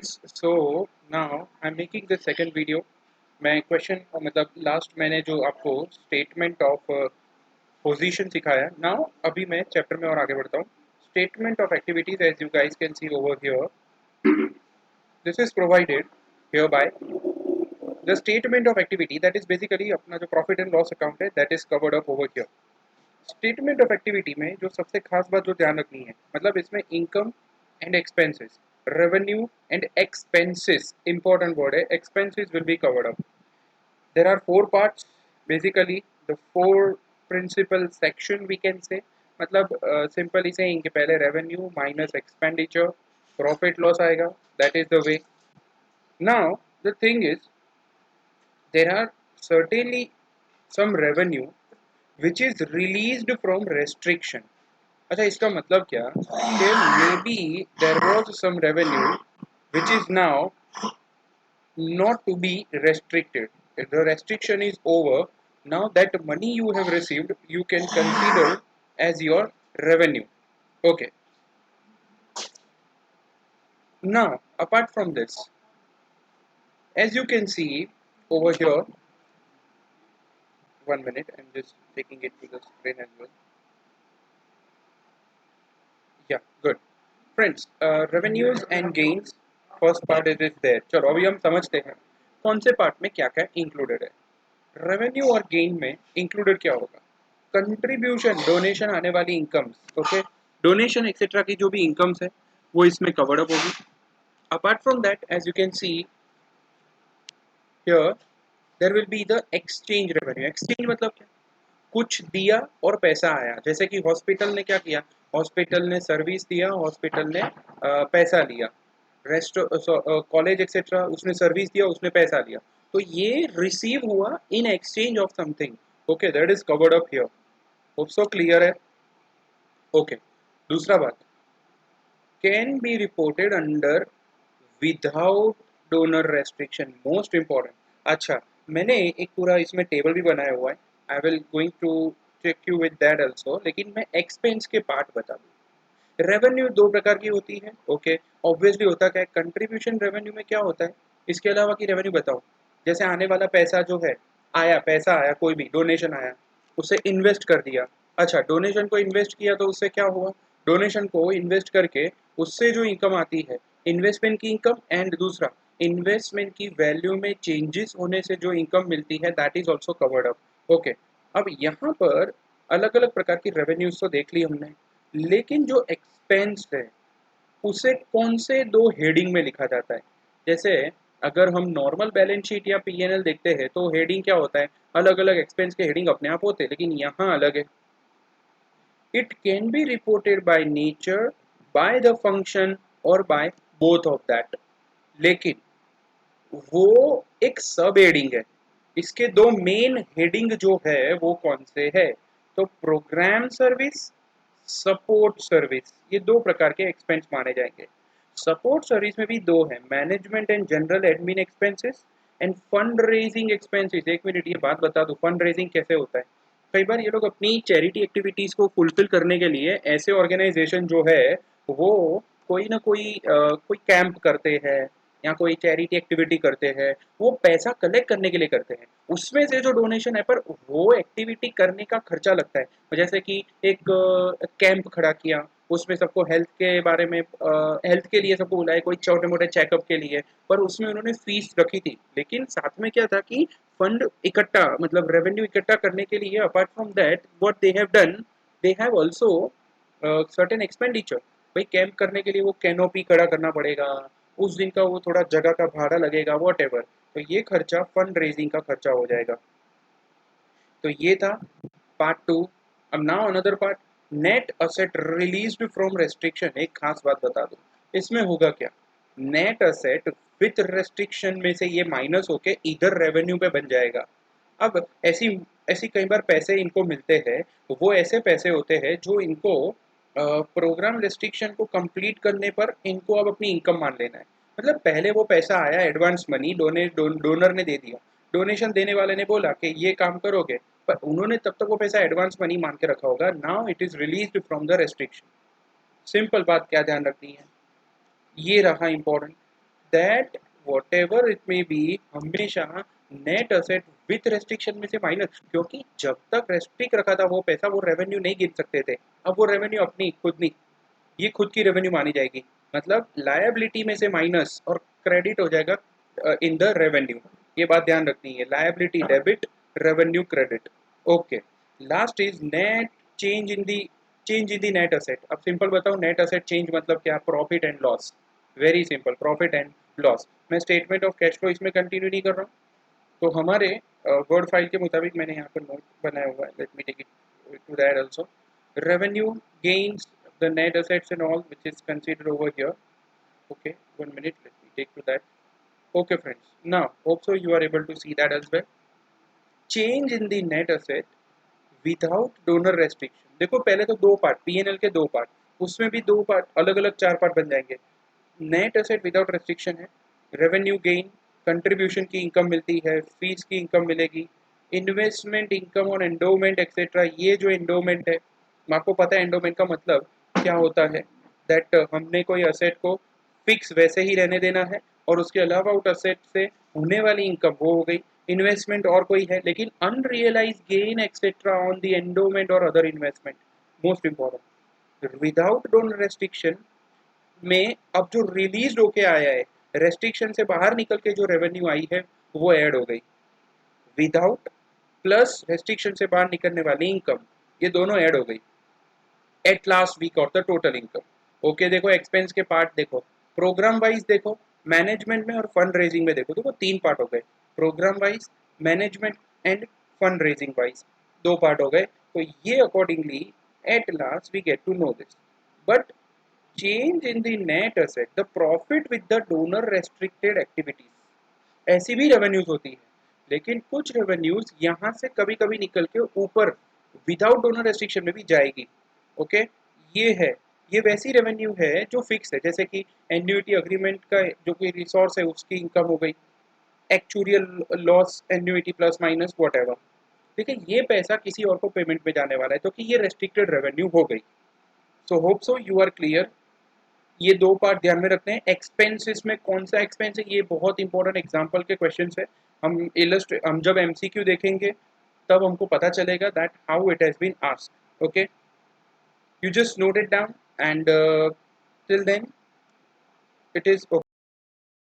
So now I am making the second video. मैं question मतलब last मैंने जो आपको स्टेटमेंट ऑफ पोजीशन सिखाया, नाउ अभी मैं चैप्टर में और आगे बढ़ता हूँ। Statement of activities as you guys can see over here, this is provided here by the statement of activity, that is basically अपना जो प्रॉफिट एंड लॉस अकाउंट है, that is covered up over here. Statement of activity में जो सबसे खास बात जो ध्यान रखनी है, मतलब इसमें income and expenses, revenue and expenses, important word है, expenses will be covered up. There are four parts, basically the four principal section we can say। मतलब सिंपली से इनके पहले revenue minus expenditure, profit loss आएगा, that is the way. Now the thing is, there are certainly some revenue which is released from restriction। अच्छा, इसका मतलब क्या कि maybe there was some revenue which is now not to be restricted. If the restriction is over, now that money you have received, you can consider as your revenue. Okay. Now, apart from this, as you can see over here, 1 minute, I'm just taking it to the screen as well. Yeah, good. Friends, revenues and gains, first part is there। चलो अभी हम समझते हैं कौन से part में क्या क्या इंक्लूडेड है। रेवेन्यू और गेन में इंक्लूडेड क्या होगा? कंट्रीब्यूशन, डोनेशन आने वाली इनकम्स, ओके, डोनेशन एक्सेट्रा की जो भी इनकम्स है वो इसमें कवर्ड अप होगी। Apart from that, as you can see here, there will be the exchange revenue. Exchange मतलब क्या? कुछ दिया और पैसा आया, जैसे कि हॉस्पिटल ने क्या किया, हॉस्पिटल ने सर्विस दिया, हॉस्पिटल ने पैसा लिया, रेस्ट कॉलेज एक्सेट्रा उसने सर्विस दिया, उसने पैसा लिया, तो ये रिसीव हुआ in exchange of something. Okay, that is covered up here. Hope so clear है। ओके, दूसरा बात, can be reported under without donor restriction, most important. अच्छा, मैंने एक पूरा इसमें टेबल भी बनाया हुआ है, I will going to check you with that also, लेकिन मैं एक्सपेंस के पार्ट बता दूँ। रेवेन्यू दो प्रकार की होती है, ओके, ऑब्वियसली होता क्या है, कंट्रीब्यूशन रेवेन्यू में क्या होता है, इसके अलावा की रेवेन्यू बताओ, जैसे आने वाला पैसा जो है, आया पैसा आया, कोई भी डोनेशन आया, उसे इन्वेस्ट कर दिया। अच्छा, डोनेशन को इन्वेस्ट किया तो उससे क्या हुआ, डोनेशन को इन्वेस्ट करके उससे जो इनकम आती है, इन्वेस्टमेंट की इनकम, एंड दूसरा इन्वेस्टमेंट की वैल्यू में चेंजेस होने से जो इनकम मिलती है, that is also covered up. Okay, अब यहाँ पर अलग अलग प्रकार की रेवेन्यूज तो देख ली हमने, लेकिन जो एक्सपेंस है उसे कौन से दो हेडिंग में लिखा जाता है? जैसे अगर हम नॉर्मल बैलेंस शीट या पीएनएल देखते हैं तो हेडिंग क्या होता है, अलग अलग एक्सपेंस के हेडिंग अपने आप होते हैं, लेकिन यहाँ अलग है। It can be reported by nature, by the function, और बाय बोथ ऑफ दैट, लेकिन वो एक सब हेडिंग है। इसके दो मेन हेडिंग जो है वो कौन से है, तो प्रोग्राम सर्विस, सपोर्ट सर्विस, ये दो प्रकार के एक्सपेंस माने जाएंगे। सपोर्ट सर्विस में भी दो है, management and general admin expenses and fund raising expenses. एक मिनट, ये बात बता दो, फंड रेजिंग कैसे होता है। कई बार ये लोग अपनी चैरिटी एक्टिविटीज को फुलफिल करने के लिए, ऐसे ऑर्गेनाइजेशन जो है वो कोई ना कोई कोई कैंप करते हैं या कोई चैरिटी एक्टिविटी करते हैं, वो पैसा कलेक्ट करने के लिए करते हैं, उसमें से जो डोनेशन है, पर वो एक्टिविटी करने का खर्चा लगता है। जैसे कि एक कैंप खड़ा किया, उसमें सबको हेल्थ के बारे में, हेल्थ के लिए सबको बुलाया, कोई छोटे मोटे चेकअप के लिए, पर उसमें उन्होंने फीस रखी थी, लेकिन साथ में क्या था कि फंड इकट्ठा, मतलब रेवेन्यू इकट्ठा करने के लिए, apart from that what they have done, they have also certain expenditure. भाई कैंप करने के लिए वो कैनोपी खड़ा करना पड़ेगा, उस दिन का वो थोड़ा जगह का भाड़ा लगेगा, वॉट एवर, तो ये खर्चा फंड रेजिंग का खर्चा हो जाएगा। तो ये था पार्ट टू। अब now another part, net asset released from restriction. एक खास बात बता दो, इसमें होगा क्या, नेट असेट विथ रेस्ट्रिक्शन में से ये माइनस होके इधर रेवेन्यू पे बन जाएगा। अब ऐसी ऐसी कई बार पैसे इनको मिलते हैं, वो ऐसे पैसे होते हैं जो इनको प्रोग्राम रेस्ट्रिक्शन को कंप्लीट करने पर इनको अब अपनी इनकम मान लेना है। मतलब पहले वो पैसा आया, एडवांस मनी डोनर ने दे दिया, डोनेशन देने वाले ने बोला कि ये काम करोगे, पर उन्होंने तब तक वो पैसा एडवांस मनी मान के रखा होगा, now it is released from the restriction. Simple बात क्या ध्यान रखनी है, ये रहा important. That what ever it may be हमेशा नेट असेट विथ रेस्ट्रिक्शन में से माइनस, क्योंकि जब तक रेस्ट्रिक्ट रखा था वो पैसा वो रेवेन्यू नहीं गिन सकते थे। अब वो रेवेन्यू अपनी खुद नहीं, ये खुद की रेवेन्यू मानी जाएगी, मतलब लायबिलिटी में से माइनस और क्रेडिट हो जाएगा इन द रेवेन्यू। ये बात ध्यान रखनी है, liability debit, revenue credit. Okay, last is net change in the net asset. अब सिंपल बताओ, नेट असेट चेंज मतलब क्या? Profit and loss. Very simple, profit and loss. मैं स्टेटमेंट ऑफ कैश फ्लो इसमें कंटिन्यू नहीं कर रहा हूँ, तो हमारे वर्ड फाइल के मुताबिक मैंने यहाँ पर नोट बनाया हुआ है, let me take it to that also. Revenue gains the net assets and all which is considered over here. Okay, 1 minute, let me take to that. Okay friends, now hope so you are able to see that as well. Change in the net asset without donor restriction. देखो पहले तो दो part, PNL के दो part, उसमें भी दो part अलग अलग चार पार्ट बन जाएंगे। नेट एसेट विदाउट रेस्ट्रिक्शन है, रेवेन्यू गेन, कंट्रीब्यूशन की इनकम मिलती है, फीस की इनकम मिलेगी, इन्वेस्टमेंट इनकम और एंडोमेंट एक्सेट्रा। ये जो एंडोमेंट है, आपको पता है एंडोमेंट का मतलब क्या होता है? दैट हमने कोई असेट को फिक्स वैसे ही रहने देना है, और उसके अलावा उस असेट से होने वाली इनकम वो हो गई। इन्वेस्टमेंट और कोई है, लेकिन unrealize gain etcetera on the endowment और other investment, most important. Without donor restriction में अब जो रिलीज होके आया है, रेस्ट्रिक्शन से बाहर निकल के जो रेवेन्यू आई है वो ऐड हो गई। विदाउट प्लस रेस्ट्रिक्शन से बाहर निकलने वाली इनकम, ये दोनों ऐड हो गई एट लास्ट वीक और द टोटल इनकम। ओके, देखो एक्सपेंस के पार्ट देखो, प्रोग्राम वाइज देखो, मैनेजमेंट में और फंड रेजिंग में देखो, देखो तीन पार्ट हो गए, program wise, management and fund raising wise दो पार्ट हो गए। तो ये accordingly at last we get to know this. But change in the net asset, the profit with the donor restricted activities, ऐसी भी रेवेन्यूज होती है, लेकिन कुछ रेवेन्यूज यहाँ से कभी कभी निकल के ऊपर विदाउट डोनर रेस्ट्रिक्शन में भी जाएगी। ओके, ये है, ये वैसी रेवेन्यू है जो फिक्स है, जैसे कि एन्युटी अग्रीमेंट का जो कोई रिसोर्स है उसकी इनकम हो गई, actuarial loss annuity plus minus what ever. ठीक है, ये पैसा किसी और को पेमेंट में जाने वाला है, तो कि ये रेस्ट्रिक्टेड रेवेन्यू हो गई। So hope so you are clear. ये दो पार्ट ध्यान में रखते हैं। एक्सपेंसेस में कौन सा एक्सपेंस है, ये बहुत इंपॉर्टेंट एग्जांपल के क्वेश्चंस है। हम जब एमसीक्यू देखेंगे तब हमको पता चलेगा that how it has been asked. Okay, you just note it down, and till then it is okay.